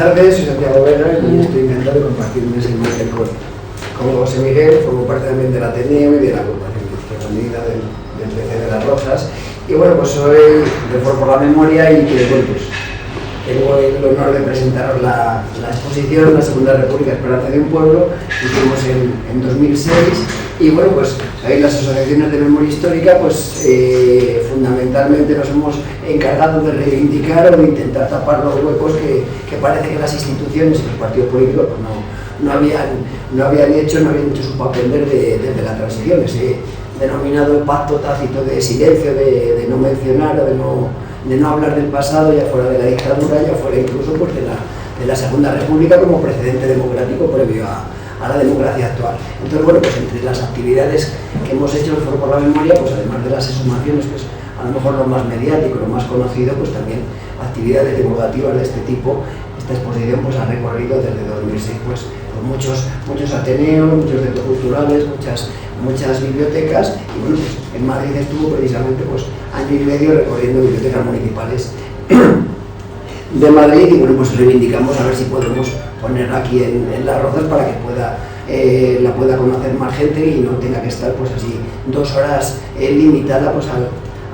tardes, soy Santiago Vera y estoy encantado de compartir un enseñamiento con José Miguel. Formo parte también del Ateneo y de la agrupación de Izquierda Unida del PC de las Rozas. Y bueno, pues soy de Foro por la Memoria y bueno, pues tengo el honor de presentaros la exposición La Segunda República, Esperanza de un Pueblo, que hicimos en 2006. Y bueno, pues ahí las asociaciones de memoria histórica, pues fundamentalmente nos hemos encargado de reivindicar o de intentar tapar los huecos que parece que las instituciones y los partidos políticos pues no habían hecho su papel desde la transición, ese denominado pacto tácito de silencio, de no mencionar o de no hablar del pasado, ya fuera de la dictadura, ya fuera incluso pues, de la Segunda República como precedente democrático previo a la democracia actual. Entonces, bueno, pues entre las actividades que hemos hecho en el Foro por la Memoria, pues además de las exhumaciones, pues a lo mejor lo más mediático, lo más conocido, pues también actividades divulgativas de este tipo. Esta exposición pues ha recorrido desde 2006 pues muchos ateneos, muchos centros culturales, muchas bibliotecas, y bueno, pues en Madrid estuvo precisamente pues año y medio recorriendo bibliotecas municipales de Madrid, y bueno, pues reivindicamos a ver si podemos ponerla aquí en Las Rozas para que la pueda conocer más gente y no tenga que estar pues así 2 horas limitada pues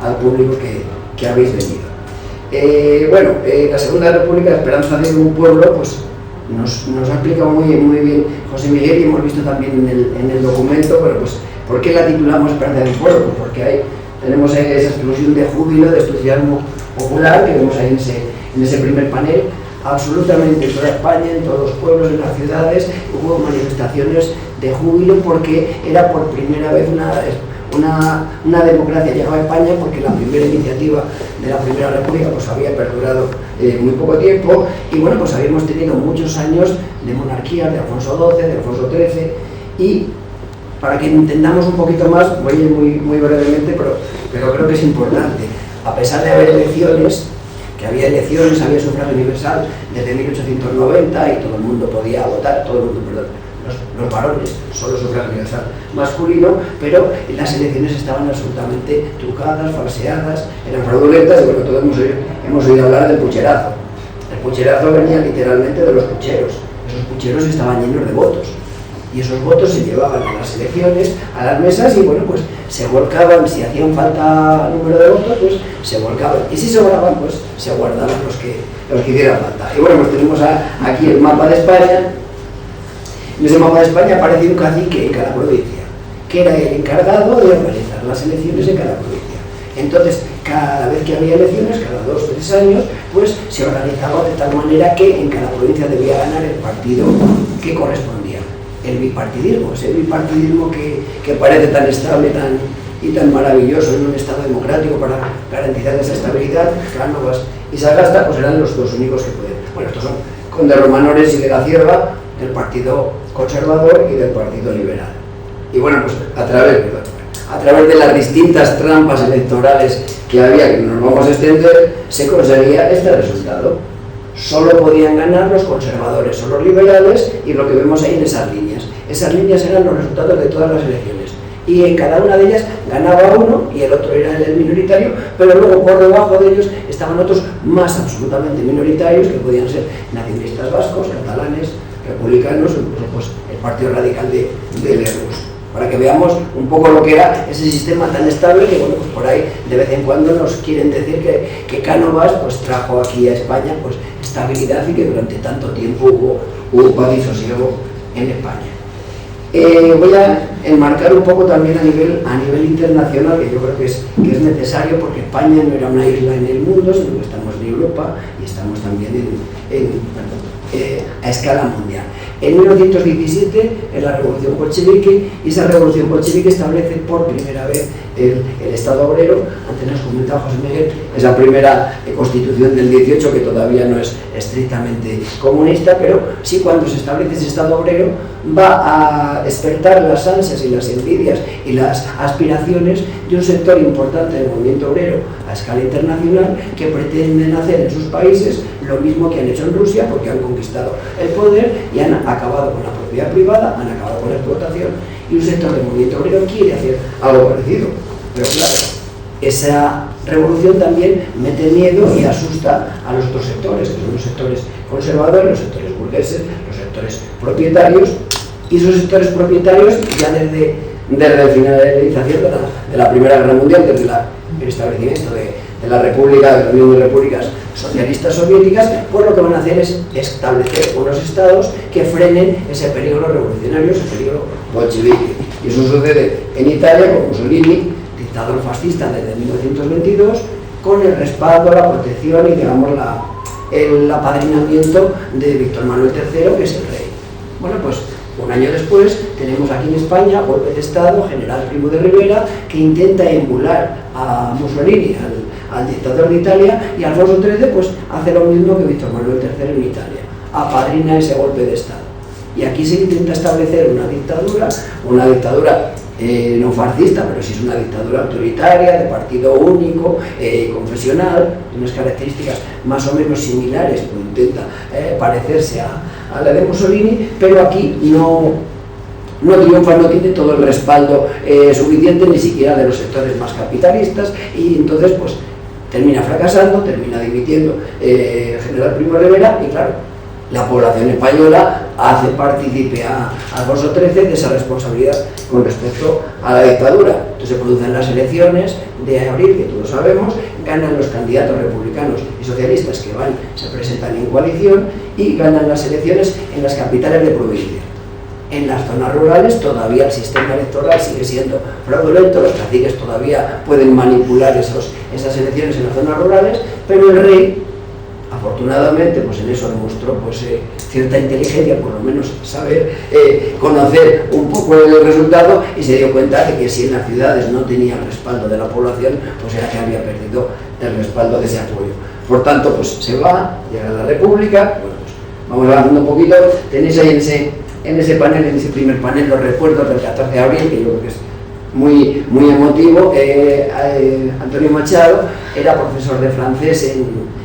al público que habéis venido. La Segunda República, Esperanza de un Pueblo, pues nos ha explicado muy bien José Miguel, y hemos visto también en el documento, bueno, pues ¿por qué la titulamos Esperanza de un Pueblo? Pues porque tenemos esa explosión de júbilo, de entusiasmo popular que vemos ahí en ese primer panel. Absolutamente en toda España, en todos los pueblos, en las ciudades, hubo manifestaciones de júbilo porque era por primera vez una democracia llegaba a España, porque la primera iniciativa de la Primera República pues había perdurado muy poco tiempo, y bueno, pues habíamos tenido muchos años de monarquía, de Alfonso XII, de Alfonso XIII, y para que entendamos un poquito más, voy a ir muy brevemente, pero creo que es importante. A pesar de haber elecciones, había sufragio universal desde 1890 y todo el mundo podía votar, los varones, solo sufragio universal masculino, pero las elecciones estaban absolutamente trucadas, falseadas, eran fraudulentas, y bueno, todos hemos oído hablar del pucherazo. El pucherazo venía literalmente de los pucheros. Esos pucheros estaban llenos de votos, y esos votos se llevaban a las elecciones, a las mesas, y bueno, pues se volcaban, si hacían falta número de votos, pues se volcaban, y si sobraban, pues se guardaban los que hicieran falta. Y bueno, pues tenemos aquí el mapa de España. En ese mapa de España aparece un cacique en cada provincia, que era el encargado de organizar las elecciones en cada provincia. Entonces, cada vez que había elecciones, cada 2 o 3 años, pues se organizaba de tal manera que en cada provincia debía ganar el partido que correspondía. El bipartidismo, ese bipartidismo que parece tan estable y tan maravilloso en un Estado democrático para garantizar esa estabilidad. Cánovas y Sagasta pues eran los 2 únicos que podían. Bueno, estos son Conde Romanores y de la Cierva, del Partido Conservador y del Partido Liberal. Y bueno, pues a través de las distintas trampas electorales que había, que nos vamos a extender, se conseguía este resultado. Solo podían ganar los conservadores o los liberales, y lo que vemos ahí en esas líneas. Esas líneas eran los resultados de todas las elecciones. Y en cada una de ellas ganaba uno y el otro era el minoritario, pero luego por debajo de ellos estaban otros más absolutamente minoritarios, que podían ser nacionalistas vascos, catalanes, republicanos, incluso pues, el Partido Radical de Lerroux. Para que veamos un poco lo que era ese sistema tan estable que, bueno, pues por ahí de vez en cuando nos quieren decir que Cánovas pues trajo aquí a España pues estabilidad, y que durante tanto tiempo hubo paz y sosiego en España. Voy a enmarcar un poco también a nivel internacional, que yo creo que es necesario, porque España no era una isla en el mundo, sino que estamos en Europa y estamos también a escala mundial. En 1917 es la Revolución Bolchevique, y esa Revolución Bolchevique establece por primera vez el Estado obrero. Antes nos comentaba José Miguel, esa primera constitución del 18, que todavía no es estrictamente comunista, pero sí, cuando se establece ese Estado obrero, va a despertar las ansias y las envidias y las aspiraciones de un sector importante del movimiento obrero a escala internacional, que pretenden hacer en sus países lo mismo que han hecho en Rusia, porque han conquistado el poder y han acabado con la propiedad privada, han acabado con la explotación, y un sector del movimiento obrero quiere hacer algo parecido. Pero claro, esa revolución también mete miedo y asusta a los otros sectores, que son los sectores conservadores, los sectores burgueses, los sectores propietarios, y esos sectores propietarios ya desde la finalización de la Primera Guerra Mundial, desde el establecimiento de la República, de la Unión de Repúblicas Socialistas Soviéticas, pues lo que van a hacer es establecer unos estados que frenen ese peligro revolucionario, ese peligro bolchevique. Y eso sucede en Italia con Mussolini, dictador fascista desde 1922, con el respaldo, la protección y, digamos, el apadrinamiento de Víctor Manuel III, que es el rey. Bueno, pues un año después tenemos aquí en España golpe de Estado, general Primo de Rivera, que intenta emular a Mussolini, al dictador de Italia, y Alfonso XIII pues hace lo mismo que Víctor Manuel III en Italia, apadrina ese golpe de Estado. Y aquí se intenta establecer una dictadura no fascista, pero sí es una dictadura autoritaria, de partido único, confesional, de unas características más o menos similares, pues intenta parecerse a la de Mussolini, pero aquí no triunfa, no tiene todo el respaldo suficiente, ni siquiera de los sectores más capitalistas, y entonces pues termina fracasando, termina dimitiendo el general Primo de Rivera, y claro, la población española hace partícipe a Alfonso XIII de esa responsabilidad con respecto a la dictadura. Entonces se producen las elecciones de abril, que todos sabemos, ganan los candidatos republicanos y socialistas que se presentan en coalición, y ganan las elecciones en las capitales de provincia. En las zonas rurales todavía el sistema electoral sigue siendo fraudulento, los caciques todavía pueden manipular esas elecciones en las zonas rurales, pero el rey, afortunadamente, pues en eso demostró pues, cierta inteligencia, por lo menos saber conocer un poco el resultado, y se dio cuenta de que si en las ciudades no tenía el respaldo de la población, pues era que había perdido el respaldo de ese apoyo. Por tanto, pues se va, llega a la República. Bueno, pues vamos avanzando un poquito. Tenéis ahí en ese panel, en ese primer panel, los recuerdos del 14 de abril, que yo creo que es muy, muy emotivo. Antonio Machado era profesor de francés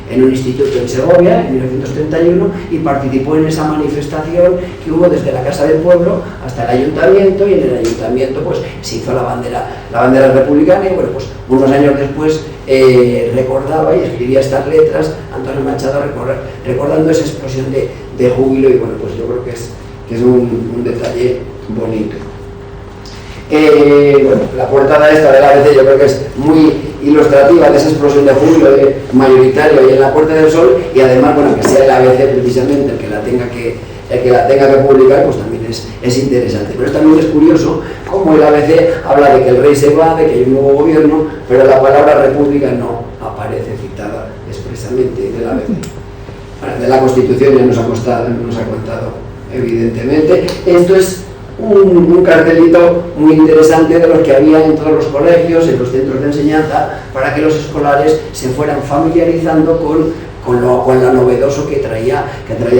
en un instituto en Segovia en 1931, y participó en esa manifestación que hubo desde la Casa del Pueblo hasta el Ayuntamiento, y en el Ayuntamiento pues se hizo la bandera republicana, y bueno, pues unos años después recordaba y escribía estas letras Antonio Machado recordando esa explosión de júbilo, y bueno, pues yo creo que es un detalle bonito. Bueno, la portada esta del ABC yo creo que es muy ilustrativa de esa explosión de júbilo mayoritario y en la Puerta del Sol, y además, bueno, que sea el ABC precisamente el que la tenga que publicar, pues también es interesante. Pero también es curioso cómo el ABC habla de que el rey se va, de que hay un nuevo gobierno, pero la palabra república no aparece citada expresamente del ABC. Bueno, de la Constitución ya nos ha contado evidentemente. Esto es un cartelito muy interesante de los que había en todos los colegios, en los centros de enseñanza, para que los escolares se fueran familiarizando con lo novedoso que traía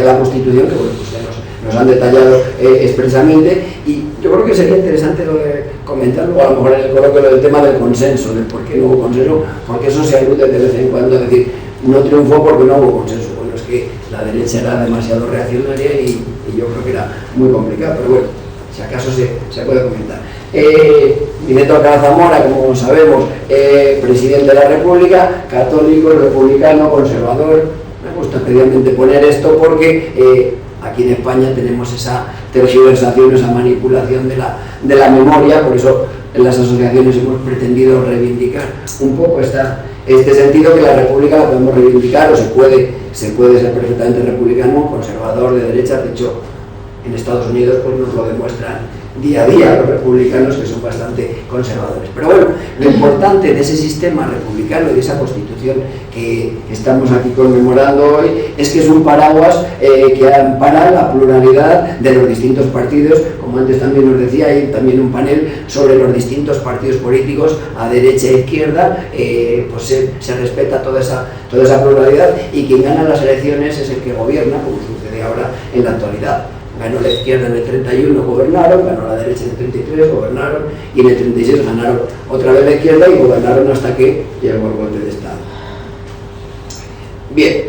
la Constitución, que bueno, pues ya nos han detallado expresamente. Y yo creo que sería interesante comentarlo, a lo mejor en el coloquio, del tema del consenso, del por qué no hubo consenso, porque eso se alude de vez en cuando a decir, no triunfó porque no hubo consenso. Bueno, es que la derecha era demasiado reaccionaria y yo creo que era muy complicado, pero bueno, si acaso se puede comentar. Vicente Alcalá Zamora, como sabemos, presidente de la República, católico, republicano, conservador. Me gusta especialmente poner esto porque aquí en España tenemos esa tergiversación, esa manipulación de la memoria, por eso en las asociaciones hemos pretendido reivindicar un poco este sentido, que la República la podemos reivindicar, o se puede ser perfectamente republicano, conservador, de derecha. De hecho, en Estados Unidos pues nos lo demuestran día a día los republicanos, que son bastante conservadores. Pero bueno, lo importante de ese sistema republicano y de esa Constitución que estamos aquí conmemorando hoy es que es un paraguas que ampara la pluralidad de los distintos partidos. Como antes también nos decía, hay también un panel sobre los distintos partidos políticos a derecha e izquierda. Pues se respeta toda esa pluralidad, y quien gana las elecciones es el que gobierna, como sucede ahora en la actualidad. Ganó la izquierda en el 31, gobernaron, ganó la derecha en el 33, gobernaron, y en el 36 ganaron otra vez la izquierda y gobernaron hasta que llegó el golpe de Estado. Bien,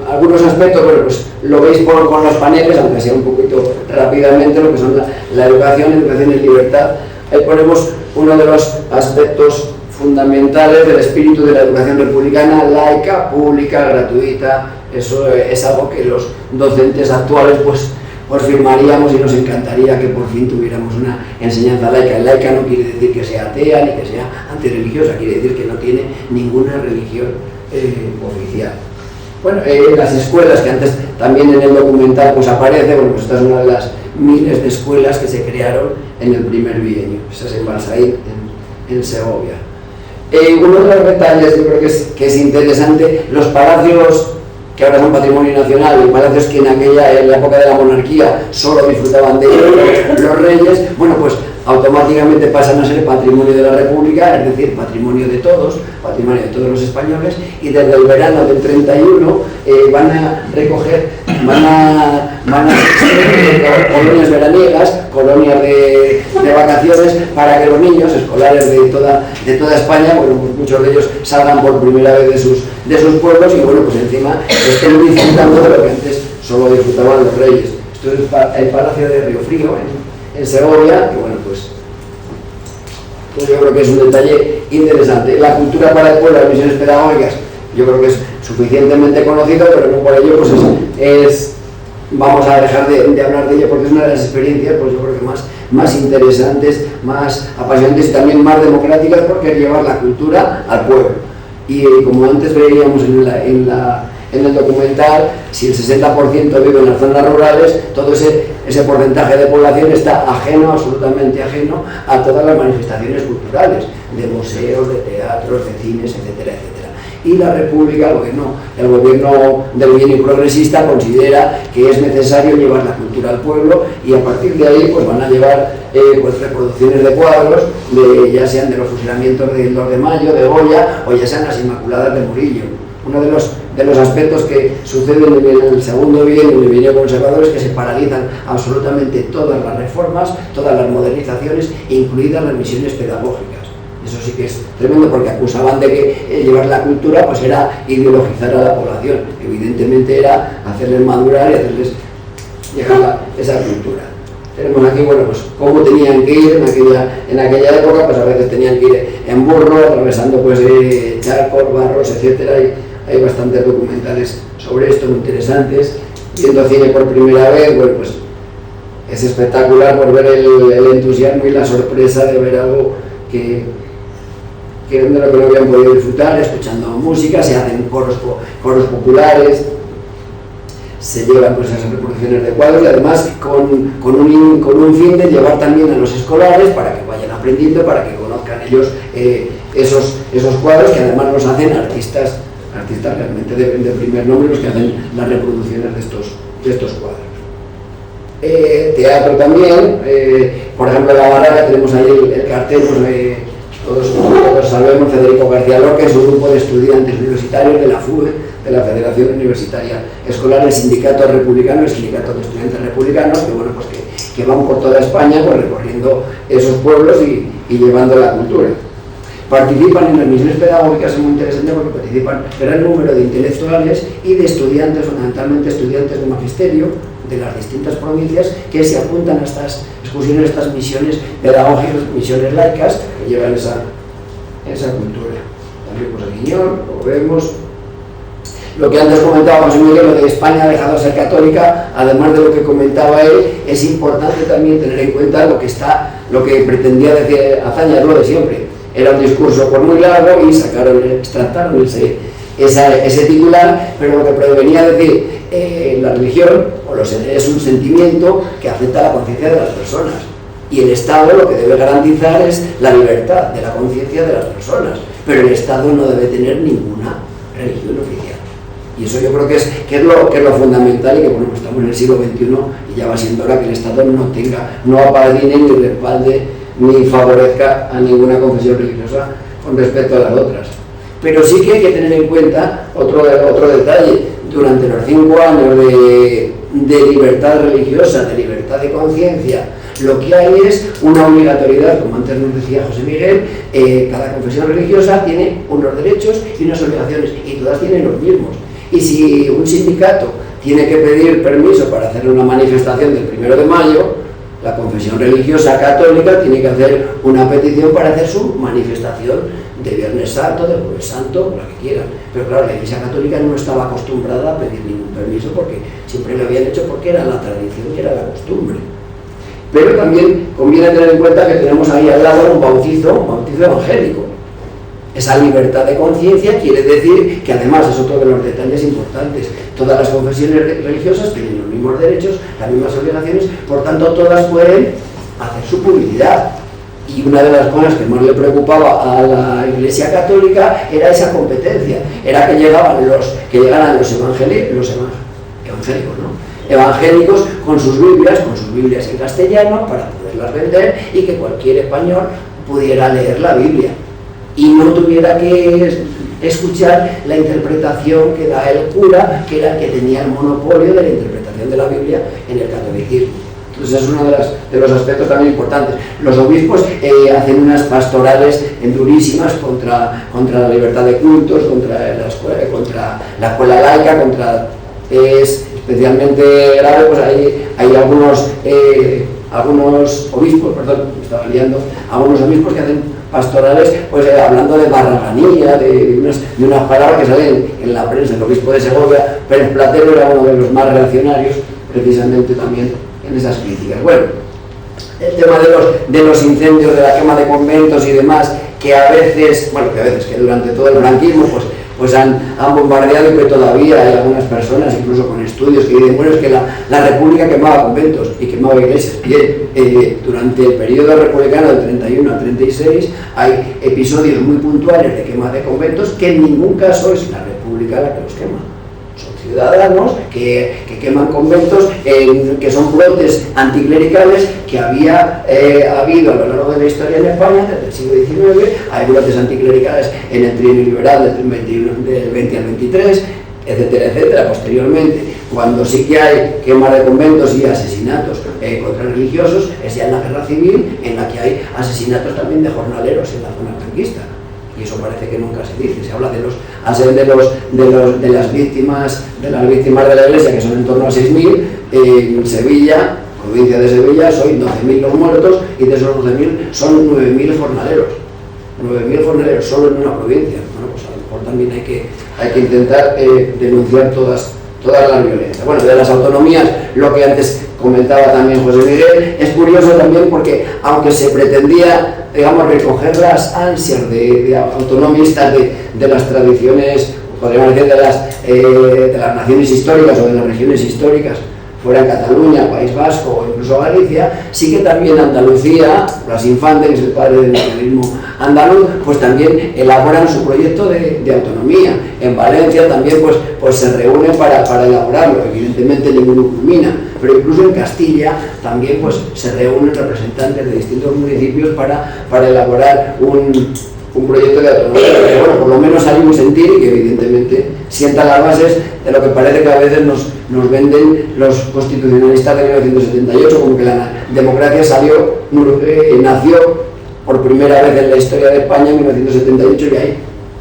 algunos aspectos, bueno, pues lo veis con los paneles, aunque sea un poquito rápidamente, lo que son la educación y libertad. Ahí ponemos uno de los aspectos fundamentales del espíritu de la educación republicana, laica, pública, gratuita. Eso es algo que los docentes actuales pues firmaríamos y nos encantaría que por fin tuviéramos una enseñanza laica. El laica no quiere decir que sea atea ni que sea antirreligiosa, quiere decir que no tiene ninguna religión oficial. Bueno, las escuelas, que antes también en el documental pues aparece, bueno, pues esta es una de las miles de escuelas que se crearon en el primer bienio. Esa es en Balsaín, en Segovia. Uno de los detalles, yo creo que es interesante, los palacios que ahora son patrimonio nacional, y palacios que en la época de la monarquía solo disfrutaban de ellos los reyes, bueno, pues automáticamente pasan a ser patrimonio de la República, es decir, patrimonio de todos los españoles, y desde el verano del 31 van a recoger, van a colonias veraniegas, colonias de vacaciones, para que los niños escolares de toda España, bueno, pues muchos de ellos salgan por primera vez de sus pueblos y bueno, pues encima estén disfrutando de lo que antes solo disfrutaban los reyes. Esto es el Palacio de Riofrío, en Segovia, que bueno, pues yo creo que es un detalle interesante. La cultura para el pueblo, las misiones pedagógicas, yo creo que es suficientemente conocido, pero no por ello pues vamos a dejar de hablar de ello, porque es una de las experiencias, pues yo creo que más interesantes, más apasionantes y también más democráticas, porque es llevar la cultura al pueblo. Y como antes veíamos en el documental, si el 60% vive en las zonas rurales, todo ese porcentaje de población está absolutamente ajeno a todas las manifestaciones culturales, de museos, de teatros, de cines, etcétera, etcétera. Y la República, el gobierno del bienio progresista considera que es necesario llevar la cultura al pueblo, y a partir de ahí pues van a llevar pues reproducciones de cuadros, ya sean de los fusilamientos del 2 de mayo, de Goya, o ya sean las Inmaculadas de Murillo. Uno de los aspectos que suceden en el segundo bienio, en el bienio conservador, es que se paralizan absolutamente todas las reformas, todas las modernizaciones, incluidas las misiones pedagógicas. Eso sí que es tremendo, porque acusaban de que llevar la cultura pues era ideologizar a la población. Evidentemente era hacerles madurar y hacerles llegar esa cultura. Tenemos aquí, bueno, pues cómo tenían que ir en aquella época, pues a veces tenían que ir en burro, atravesando pues charcos, barros, etcétera, y hay bastantes documentales sobre esto muy interesantes. Viendo cine por primera vez, bueno, pues es espectacular por ver el entusiasmo y la sorpresa de ver algo que de lo que no habían podido disfrutar, escuchando música, se hacen coros populares, se llevan pues esas reproducciones de cuadros, y además con un fin de llevar también a los escolares para que vayan aprendiendo, para que conozcan ellos esos cuadros, que además los hacen artistas realmente de primer nombre, los que hacen las reproducciones de estos cuadros. Teatro también, por ejemplo en La Baraga tenemos ahí el cartel, pues, todos sabemos, Federico García Lorca, es un grupo de estudiantes universitarios de la FUE, de la Federación Universitaria Escolar, el sindicato republicano, el sindicato de estudiantes republicanos, que bueno, pues que van por toda España, pues recorriendo esos pueblos y llevando la cultura. Participan en las misiones pedagógicas, es muy interesante porque participan gran número de intelectuales y de estudiantes, fundamentalmente estudiantes de magisterio de las distintas provincias, que se apuntan a estas excursiones, a estas misiones pedagógicas, misiones laicas, que llevan esa cultura. También pues el Guiñón, lo vemos. Lo que antes comentaba José Miguel, lo de España ha dejado de ser católica, además de lo que comentaba él, es importante también tener en cuenta lo que pretendía decir Azaña, lo de siempre. Era un discurso por muy largo y extractaron ese titular, pero lo que prevenía decir, la religión es un sentimiento que afecta a la conciencia de las personas, y el Estado lo que debe garantizar es la libertad de la conciencia de las personas, pero el Estado no debe tener ninguna religión oficial. Y eso yo creo que es lo fundamental, y que bueno, pues estamos en el siglo XXI y ya va siendo hora que el Estado no apadrine ni respalde ni favorezca a ninguna confesión religiosa con respecto a las otras. Pero sí que hay que tener en cuenta otro detalle. Durante los 5 años de libertad religiosa, de libertad de conciencia, lo que hay es una obligatoriedad, como antes nos decía José Miguel, cada confesión religiosa tiene unos derechos y unas obligaciones, y todas tienen los mismos. Y si un sindicato tiene que pedir permiso para hacer una manifestación del 1 de mayo, la confesión religiosa católica tiene que hacer una petición para hacer su manifestación de Viernes Santo, de Jueves Santo, lo que quieran. Pero claro, la Iglesia Católica no estaba acostumbrada a pedir ningún permiso porque siempre lo habían hecho porque era la tradición y era la costumbre. Pero también conviene tener en cuenta que tenemos ahí al lado un bautizo evangélico. Esa libertad de conciencia quiere decir que además es otro de los detalles importantes. Todas las confesiones religiosas tienen los mismos derechos, las mismas obligaciones, por tanto todas pueden hacer su publicidad. Y una de las cosas que más le preocupaba a la Iglesia Católica era esa competencia, era que llegaran los evangélicos, ¿no? Evangélicos con sus Biblias en castellano para poderlas vender y que cualquier español pudiera leer la Biblia y no tuviera que escuchar la interpretación que da el cura, que era el que tenía el monopolio de la interpretación de la Biblia en el catolicismo. Entonces es uno de los aspectos también importantes. Los obispos hacen unas pastorales durísimas contra la libertad de cultos, contra la escuela laica, es especialmente grave, pues hay algunos obispos, algunos obispos que hacen pastorales pues hablando de barraganía, de unas palabras que salen en la prensa. El obispo de Segovia, Pérez Platero, era uno de los más reaccionarios precisamente también en esas críticas. Bueno, el tema de los incendios, de la quema de conventos y demás, que durante todo el franquismo pues han bombardeado y que todavía hay algunas personas, incluso con estudios, que dicen, bueno, es que la República quemaba conventos y quemaba iglesias. Bien, durante el periodo republicano del 31 al 36 hay episodios muy puntuales de quema de conventos que en ningún caso es la República la que los quema. Son ciudadanos que queman conventos, que son brotes anticlericales que había habido a lo largo de la historia en España desde el siglo XIX. Hay brotes anticlericales en el trienio liberal del 20 al 23, etcétera, etcétera. Posteriormente, cuando sí que hay quema de conventos y asesinatos contra religiosos, es ya en la guerra civil, en la que hay asesinatos también de jornaleros en la zona franquista. Y eso parece que nunca se dice. Se habla de las víctimas de la Iglesia, que son en torno a 6.000. En Sevilla, provincia de Sevilla, son 12.000 los muertos, y de esos 12.000 son 9.000 jornaleros. 9.000 jornaleros solo en una provincia. Bueno, pues a lo mejor también hay que intentar denunciar todas las violencias. Bueno, de las autonomías, lo que antes comentaba también José Miguel, es curioso también porque aunque se pretendía, digamos, recoger las ansias de autonomistas de las tradiciones, podríamos decir, de las naciones históricas o de las regiones históricas, fuera Cataluña, País Vasco o incluso Galicia, sí que también Andalucía, Blas Infante, que es el padre del nacionalismo andaluz, pues también elaboran su proyecto de autonomía. En Valencia también pues se reúnen para elaborarlo. Evidentemente ninguno culmina, pero incluso en Castilla también pues se reúnen representantes de distintos municipios para elaborar un proyecto de autonomía, pero bueno, por lo menos hay un sentir y que evidentemente sienta las bases de lo que parece que a veces nos venden los constitucionalistas de 1978, como que la democracia nació por primera vez en la historia de España en 1978, y hay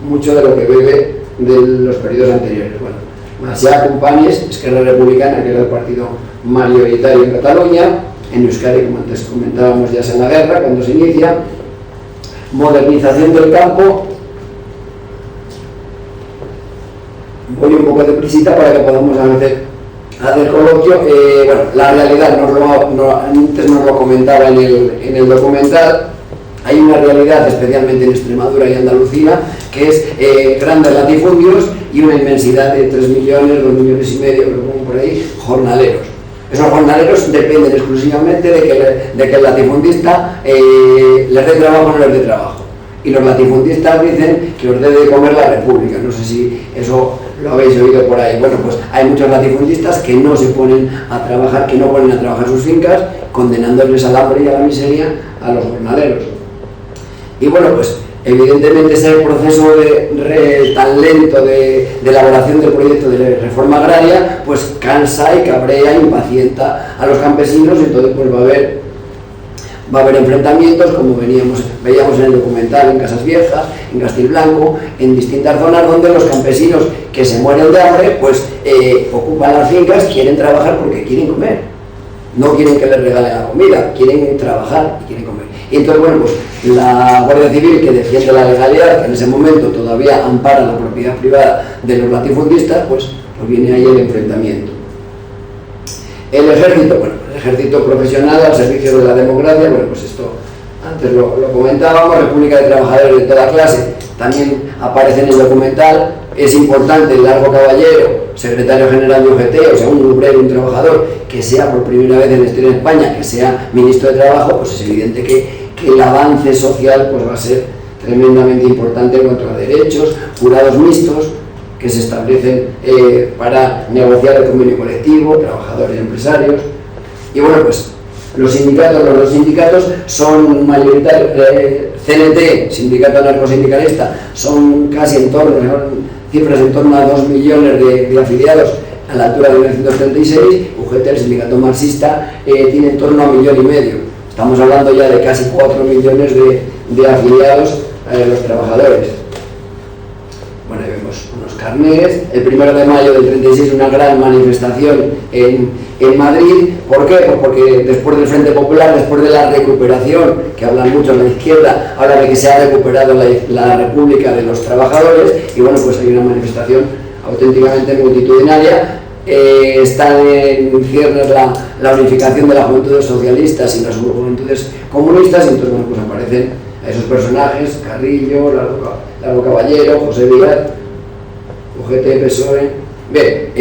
mucho de lo que bebe de los periodos anteriores. Bueno, Macià, Companys, Esquerra Republicana, que era el partido mayoritario en Cataluña. En Euskadi, como antes comentábamos, ya es en la guerra, cuando se inicia. Modernización del campo. Voy un poco deprisita para que podamos hacer coloquio. Bueno, la realidad, antes nos lo comentaba en el documental. Hay una realidad, especialmente en Extremadura y Andalucía, que es grandes latifundios y una inmensidad de 3 millones, 2 millones y medio, creo que por ahí, jornaleros. Esos jornaleros dependen exclusivamente de que el latifundista les dé trabajo o no les dé trabajo. Y los latifundistas dicen que os debe comer la República. No sé si eso lo habéis oído por ahí. Bueno, pues hay muchos latifundistas que no se ponen a trabajar, que no ponen a trabajar sus fincas, condenándoles al hambre y a la miseria a los jornaleros. Y bueno, pues evidentemente ese proceso tan lento de elaboración del proyecto de reforma agraria pues cansa y cabrea, impacienta a los campesinos. Entonces pues va a haber enfrentamientos, como veíamos en el documental, en Casas Viejas, en Castilblanco, en distintas zonas donde los campesinos que se mueren de hambre pues ocupan las fincas, quieren trabajar porque quieren comer. no quieren que les regalen la comida, quieren trabajar y quieren comer. Y entonces, bueno, pues la Guardia Civil, que defiende la legalidad, que en ese momento todavía ampara la propiedad privada de los latifundistas, pues viene ahí el enfrentamiento. El ejército, bueno, el ejército profesional al servicio de la democracia, bueno, pues esto antes lo comentábamos, República de Trabajadores de toda clase, también aparece en el documental. Es importante el Largo Caballero, secretario general de UGT, o sea, un obrero, un trabajador, que sea por primera vez en la historia de España, que sea ministro de Trabajo, pues es evidente que el avance social pues va a ser tremendamente importante en cuanto a derechos, jurados mixtos, que se establecen para negociar el convenio colectivo, trabajadores y empresarios. Y bueno, pues los sindicatos son mayoritarios. CNT, sindicato anarcosindicalista, son casi cifras en torno a 2 millones de afiliados a la altura de 1936. UGT, el sindicato marxista, tiene en torno a 1,5 millones. Estamos hablando ya de casi 4 millones de afiliados a los trabajadores. Bueno, ahí vemos unos carnets. El 1 de mayo del 36, una gran manifestación en Madrid. ¿Por qué? Pues porque después del Frente Popular, después de la recuperación, que hablan mucho en la izquierda, habla de que se ha recuperado la República de los Trabajadores, y bueno, pues hay una manifestación auténticamente multitudinaria. Está en ciernes la unificación de las juventudes socialistas y las juventudes comunistas, y entonces, bueno, pues aparecen esos personajes: Carrillo, Largo Caballero, José Villar, UGT, PSOE. Bien,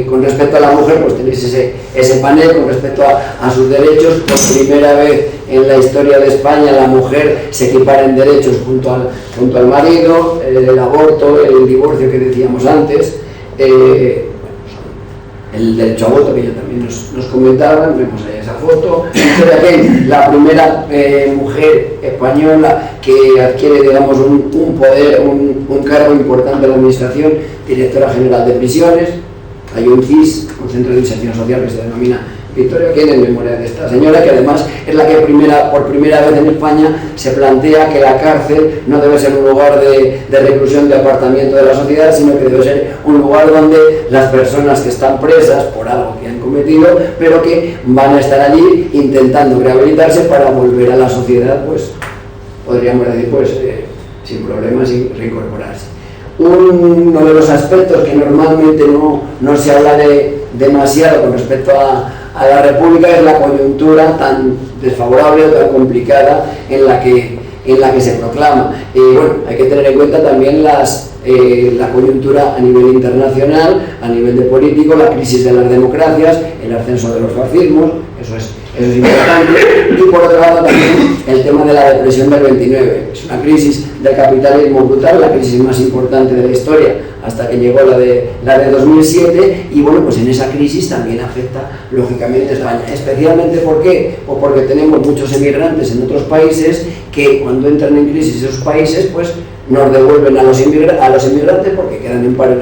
con respecto a la mujer, pues tenéis ese panel con respecto a sus derechos. Por primera vez en la historia de España la mujer se equipara en derechos junto al marido, el aborto, el divorcio que decíamos antes, el derecho a voto, que ya también nos comentaban. Vemos ahí esa foto. La primera mujer española que adquiere, digamos, un poder, un cargo importante en la administración, directora general de prisiones. Hay un CIS, un centro de inserción social, que se denomina Victoria Kent, en memoria de esta señora, que además es la que por primera vez en España se plantea que la cárcel no debe ser un lugar de reclusión, de apartamiento de la sociedad, sino que debe ser un lugar donde las personas que están presas por algo que han cometido, pero que van a estar allí intentando rehabilitarse para volver a la sociedad, pues podríamos decir, pues sin problemas, sin reincorporarse. Uno de los aspectos que normalmente no se habla demasiado con respecto a la República es la coyuntura tan desfavorable o tan complicada en la que se proclama. Bueno, hay que tener en cuenta también la coyuntura a nivel internacional, a nivel de político, la crisis de las democracias, el ascenso de los fascismos, eso es importante. Y por otro lado también el tema de la depresión del 29. Es una crisis del capitalismo brutal, la crisis más importante de la historia, hasta que llegó la de 2007, y bueno, pues en esa crisis también afecta lógicamente a España. Especialmente, ¿por qué? Pues porque tenemos muchos emigrantes en otros países que, cuando entran en crisis esos países, pues nos devuelven a los inmigrantes porque quedan en paro en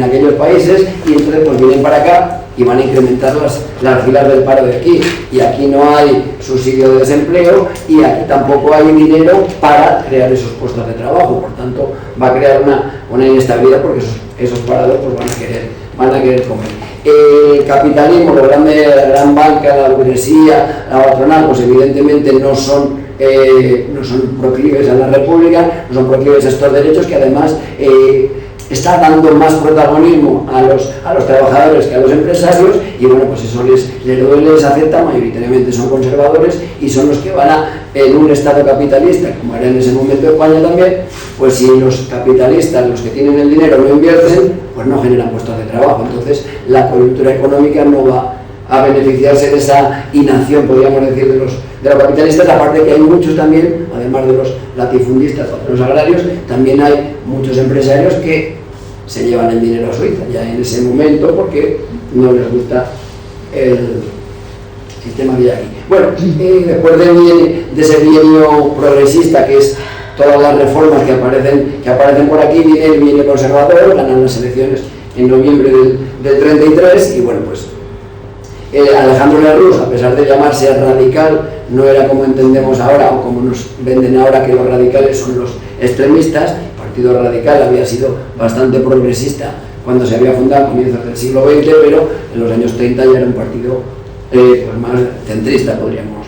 aquellos países, y entonces pues vienen para acá y van a incrementar las filas del paro de aquí. Y aquí no hay subsidio de desempleo, y aquí tampoco hay dinero para crear esos puestos de trabajo. Por tanto, va a crear una inestabilidad, porque esos parados pues van a querer comer. El capitalismo, la gran banca, la burguesía, la patronal, pues evidentemente no son proclives a la República, no son proclives a estos derechos, que además está dando más protagonismo a los trabajadores que a los empresarios, y bueno, pues eso les duele, les afecta. Mayoritariamente son conservadores, y son los que van en un estado capitalista, como era en ese momento España también, pues si los capitalistas, los que tienen el dinero, no invierten, pues no generan puestos de trabajo. Entonces la coyuntura económica no va a beneficiarse de esa inacción, podríamos decir, de los capitalistas. Aparte que hay muchos también, además de los latifundistas o los agrarios, también hay muchos empresarios que se llevan el dinero a Suiza ya en ese momento, porque no les gusta el sistema que hay aquí. Bueno, después de ese bienio progresista, que es todas las reformas que aparecen por aquí, viene el bienio conservador, ganan las elecciones en noviembre del 33, y bueno, pues Alejandro Lerroux, a pesar de llamarse radical, no era como entendemos ahora, o como nos venden ahora, que los radicales son los extremistas. El Partido Radical había sido bastante progresista cuando se había fundado a comienzos del siglo XX, pero en los años 30 ya era un partido pues más centrista, podríamos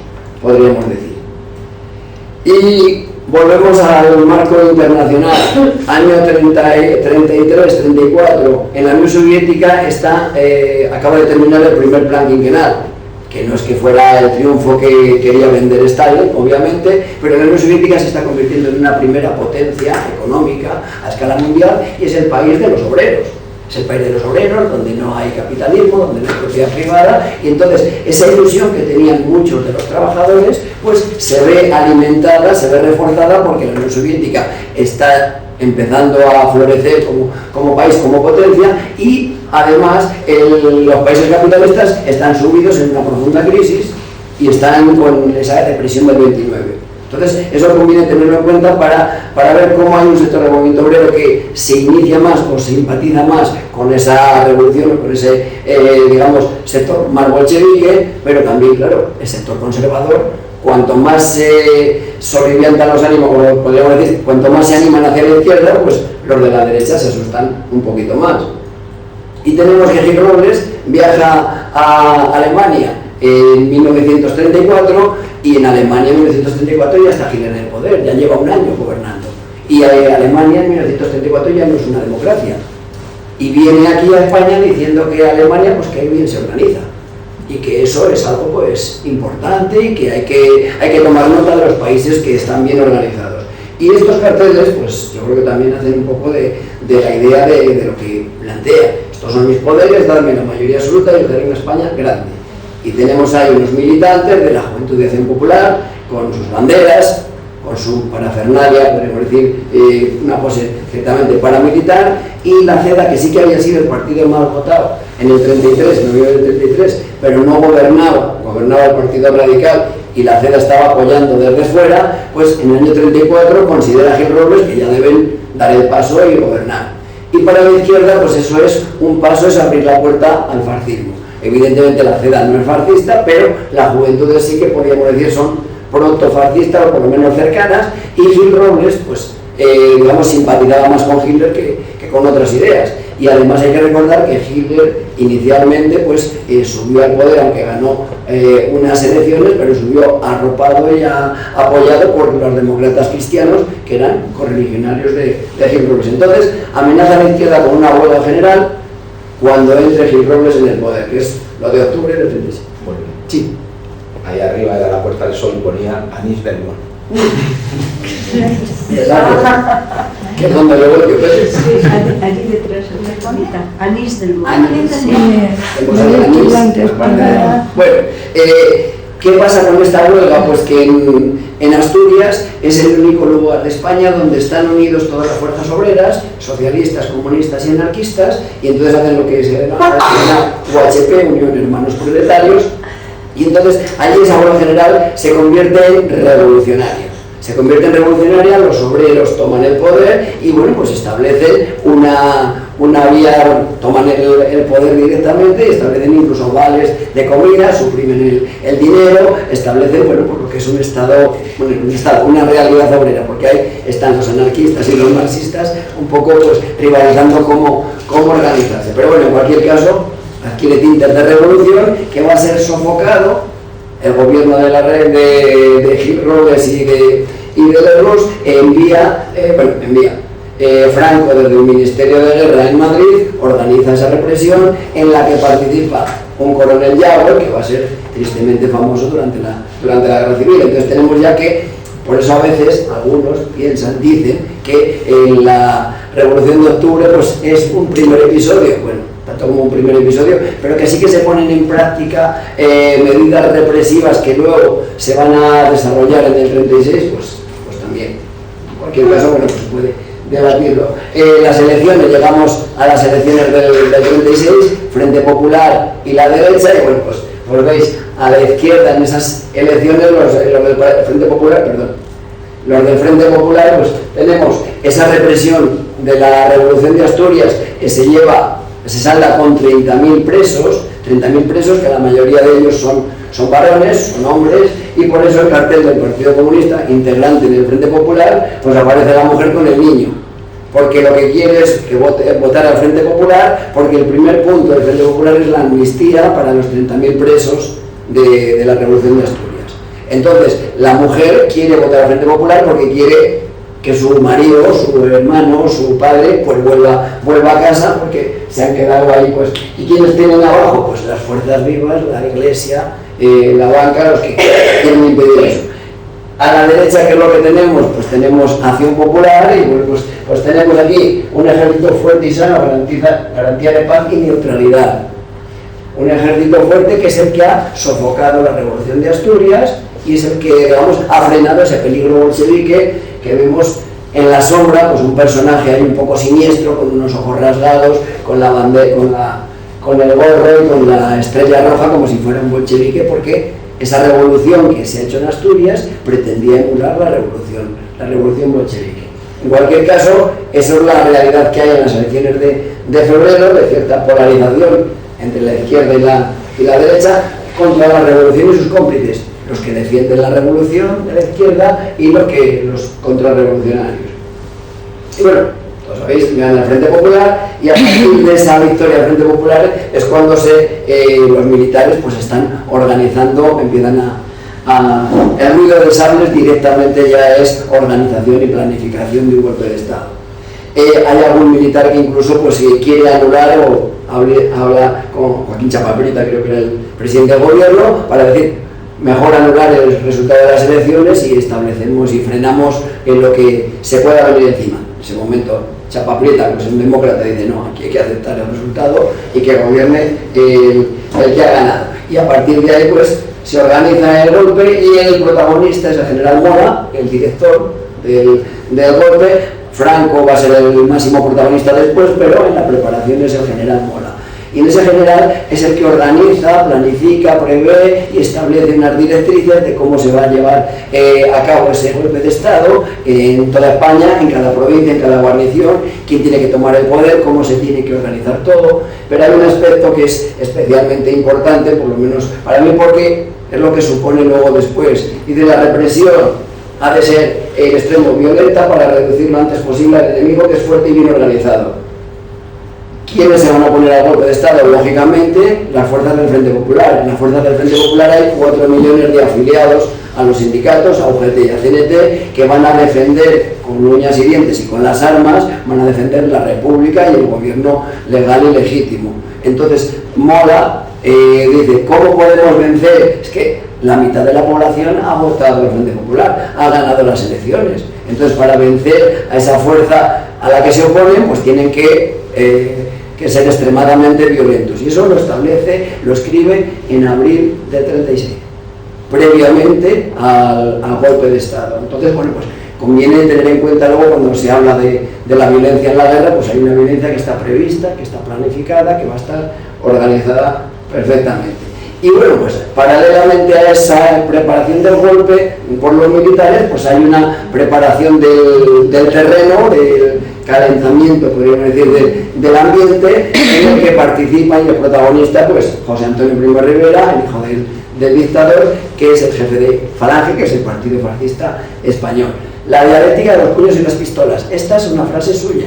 decir. Y volvemos al marco internacional. Año 33-34, en la Unión Soviética acaba de terminar el primer plan quinquenal, que no es que fuera el triunfo que quería vender Stalin, obviamente, pero la Unión Soviética se está convirtiendo en una primera potencia económica a escala mundial y es el país de los obreros. Es el país de los obreros, donde no hay capitalismo, donde no hay propiedad privada, y entonces esa ilusión que tenían muchos de los trabajadores, pues se ve alimentada, se ve reforzada, porque la Unión Soviética está empezando a florecer como país, como potencia, y además los países capitalistas están sumidos en una profunda crisis y están con esa depresión del 29. Entonces, eso conviene tenerlo en cuenta para ver cómo hay un sector del movimiento obrero que se inicia más o simpatiza más con esa revolución, con ese, digamos, sector más bolchevique, pero también, claro, el sector conservador. Cuanto más se soliviantan los ánimos, como podríamos decir, cuanto más se animan hacia la izquierda, pues los de la derecha se asustan un poquito más. Y tenemos que Gil Robles viaja a Alemania en 1934, y en Alemania en 1934 ya está Hitler en el poder, ya lleva un año gobernando. Y Alemania en 1934 ya no es una democracia. Y viene aquí a España diciendo que Alemania, pues que bien se organiza. Y que eso es algo pues importante y que hay que tomar nota de los países que están bien organizados. Y estos carteles, pues yo creo que también hacen un poco de la idea de lo que plantea. Estos son mis poderes, dadme la mayoría absoluta y os daré una España grande. Y tenemos ahí unos militantes de la Juventud de Acción Popular, con sus banderas, con su parafernalia, podríamos decir, una pose ciertamente paramilitar, y la CEDA, que sí que había sido el partido más votado en el 33, en noviembre del 33, pero no gobernaba el Partido Radical, y la CEDA estaba apoyando desde fuera, pues en el año 34 considera a Gil Robles que ya deben dar el paso y gobernar. Y para la izquierda, pues eso es un paso, es abrir la puerta al fascismo. Evidentemente la CEDA no es fascista, pero la juventud sí que podríamos decir son protofascistas o por lo menos cercanas, y Gil Robles, pues digamos, simpatizaba más con Hitler que con otras ideas. Y además hay que recordar que Hitler inicialmente pues subió al poder, aunque ganó unas elecciones, pero subió arropado y apoyado por los demócratas cristianos, que eran correligionarios de Gil Robles. Entonces amenaza a la izquierda con una huelga general cuando entre Gil Robles en el poder, que es lo de octubre del 36. Bueno, sí. Ahí arriba de la Puerta del Sol ponía Anís Belmont. Que es donde luego el tío Pérez. Sí, allí detrás, una bonita. Anís del Mundo. Bueno, ¿qué pasa con esta huelga? Pues que en Asturias es el único lugar de España donde están unidos todas las fuerzas obreras, socialistas, comunistas y anarquistas, y entonces hacen lo que se llama UHP, Unión Hermanos Proletarios, y entonces allí esa huelga general se convierte en revolucionaria. Se convierte en revolucionaria, los obreros toman el poder y bueno, pues establecen una vía, toman el poder directamente y establecen incluso vales de comida, suprimen el dinero, establecen, bueno, pues lo que es un Estado, una realidad obrera, porque ahí están los anarquistas y los marxistas un poco pues rivalizando cómo organizarse. Pero bueno, en cualquier caso, adquiere tintas de revolución que va a ser sofocado. El gobierno de la red de Gil Robles y de Lerroux envía Franco desde el Ministerio de Guerra en Madrid, organiza esa represión en la que participa un coronel Yagüe, que va a ser tristemente famoso durante la Guerra Civil. Entonces tenemos ya que, por eso a veces algunos dicen que en la Revolución de Octubre pues es un primer episodio, bueno, tanto como un primer episodio, pero que sí que se ponen en práctica medidas represivas que luego se van a desarrollar en el 36, pues también. En cualquier caso, bueno, pues puede debatirlo. Las elecciones, llegamos a las elecciones del 36, Frente Popular y la derecha, y bueno, pues veis a la izquierda en esas elecciones, los del Frente Popular, los del Frente Popular, pues tenemos esa represión de la Revolución de Asturias que se salda con 30.000 presos, que la mayoría de ellos son varones, son hombres, y por eso el cartel del Partido Comunista, integrante del Frente Popular, pues aparece la mujer con el niño, porque lo que quiere es que votar al Frente Popular, porque el primer punto del Frente Popular es la amnistía para los 30.000 presos de la Revolución de Asturias. Entonces, la mujer quiere votar al Frente Popular porque quiere que su marido, su hermano, su padre, pues vuelva a casa, porque se han quedado ahí, pues. ¿Y quiénes tienen abajo? Pues las fuerzas vivas, la iglesia, la banca, los que quieren impedir eso. A la derecha, ¿qué es lo que tenemos? Pues tenemos Acción Popular y pues tenemos aquí un ejército fuerte y sano, garantía de paz y neutralidad. Un ejército fuerte que es el que ha sofocado la Revolución de Asturias y es el que, digamos, ha frenado ese peligro bolchevique que vemos en la sombra, pues un personaje ahí un poco siniestro, con unos ojos rasgados, con la bandera, con el gorro y con la estrella roja, como si fuera un bolchevique, porque esa revolución que se ha hecho en Asturias pretendía emular la revolución bolchevique. En cualquier caso, eso es la realidad que hay en las elecciones de febrero, de cierta polarización entre la izquierda y la derecha contra la revolución y sus cómplices, los que defienden la revolución de la izquierda y los contrarrevolucionarios. Y bueno, todos sabéis, gana el Frente Popular y a partir de esa victoria del Frente Popular es cuando los militares pues están organizando, empiezan el ruido de sables directamente ya es organización y planificación de un golpe de Estado. Hay algún militar que incluso pues quiere anular o habla con Joaquín Chapaprita, creo que era el presidente del gobierno, para decir mejor anular el resultado de las elecciones y establecemos y frenamos en lo que se pueda venir encima. En ese momento Chapaprita, que es un demócrata, dice no, aquí hay que aceptar el resultado y que gobierne el que ha ganado. Y a partir de ahí pues se organiza el golpe y el protagonista es el general Mora, el director del golpe. Franco va a ser el máximo protagonista después, pero en la preparación es el general Mora. Y en ese general es el que organiza, planifica, prevé y establece unas directrices de cómo se va a llevar a cabo ese golpe de Estado en toda España, en cada provincia, en cada guarnición, quién tiene que tomar el poder, cómo se tiene que organizar todo. Pero hay un aspecto que es especialmente importante, por lo menos para mí, porque es lo que supone luego después. Y de la represión ha de ser en extremo violenta para reducir lo antes posible al enemigo, que es fuerte y bien organizado. ¿Quiénes se van a poner al golpe de Estado? Lógicamente, las fuerzas del Frente Popular. En las fuerzas del Frente Popular hay 4 millones de afiliados a los sindicatos, a UGT y a CNT, que van a defender con uñas y dientes y con las armas, van a defender la República y el gobierno legal y legítimo. Entonces, Mora dice, ¿cómo podemos vencer? Es que la mitad de la población ha votado al Frente Popular, ha ganado las elecciones. Entonces, para vencer a esa fuerza a la que se oponen, pues tienen que ser extremadamente violentos. Y eso lo establece, lo escribe en abril del 36, previamente al golpe de Estado. Entonces, bueno, pues conviene tener en cuenta luego cuando se habla de la violencia en la guerra, pues hay una violencia que está prevista, que está planificada, que va a estar organizada perfectamente. Y bueno, pues paralelamente a esa preparación del golpe por los militares, pues hay una preparación del terreno, del calentamiento, podríamos decir, del ambiente, en el que participa y el protagonista, pues José Antonio Primo Rivera, el hijo del dictador, que es el jefe de Falange, que es el partido fascista español. La dialéctica de los puños y las pistolas, esta es una frase suya,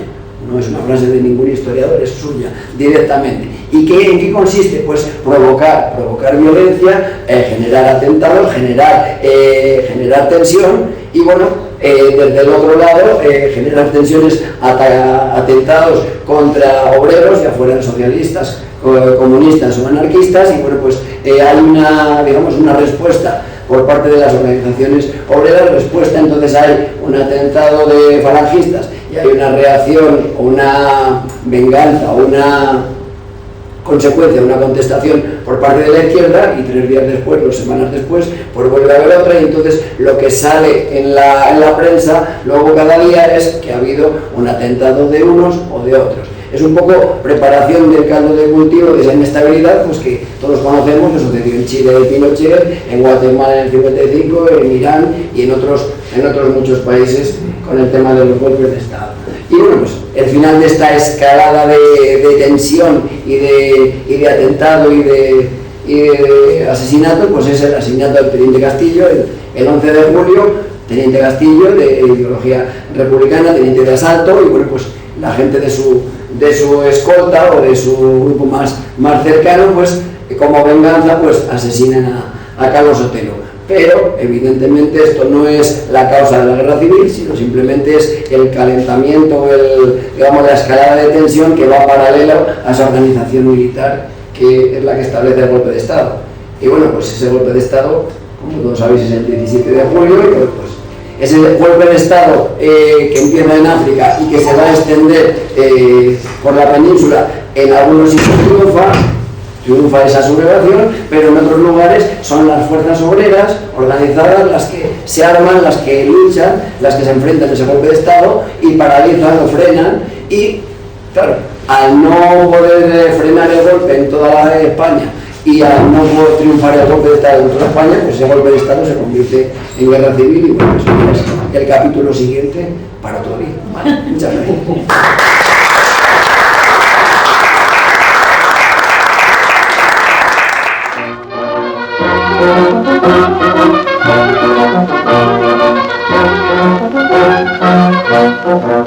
no es una frase de ningún historiador, es suya, directamente. ¿Y en qué consiste? Pues provocar violencia, generar atentados, generar tensión y bueno, desde el otro lado, generar tensiones, atentados contra obreros, ya fueran socialistas, comunistas o anarquistas, y bueno, pues hay una respuesta por parte de las organizaciones obreras, entonces hay un atentado de falangistas y hay una reacción, una venganza, una consecuencia, una contestación por parte de la izquierda, y 3 días después, 2 semanas después, pues vuelve a haber otra, y entonces lo que sale en la prensa luego cada día es que ha habido un atentado de unos o de otros. Es un poco preparación del caldo de cultivo de esa inestabilidad, pues que todos conocemos, que sucedió en Chile de Pinochet, en Guatemala en el 55, en Irán y en otros muchos países con el tema de los golpes de Estado. Y bueno, pues el final de esta escalada de tensión y de atentado y de asesinato, pues es el asesinato del teniente Castillo el 11 de julio, teniente Castillo de ideología republicana, teniente de asalto, y bueno, pues la gente de su escolta o de su grupo más cercano, pues como venganza, pues asesinen a Carlos Sotelo. Pero, evidentemente, esto no es la causa de la guerra civil, sino simplemente es el calentamiento, digamos, la escalada de tensión que va paralelo a esa organización militar que es la que establece el golpe de Estado. Y bueno, pues ese golpe de Estado, como todos sabéis, es el 17 de julio, y pues ese golpe de Estado que empieza en África y que se va a extender por la península, en algunos sitios triunfa esa sublevación, pero en otros lugares son las fuerzas obreras organizadas las que se arman, las que luchan, las que se enfrentan a ese golpe de Estado y paralizan o frenan. Y claro, al no poder frenar el golpe en toda la España y al no poder triunfar el golpe de Estado en toda España, pues ese golpe de Estado se convierte en guerra civil. Y bueno, eso es el capítulo siguiente para otro día. Vale, muchas gracias. Thank you.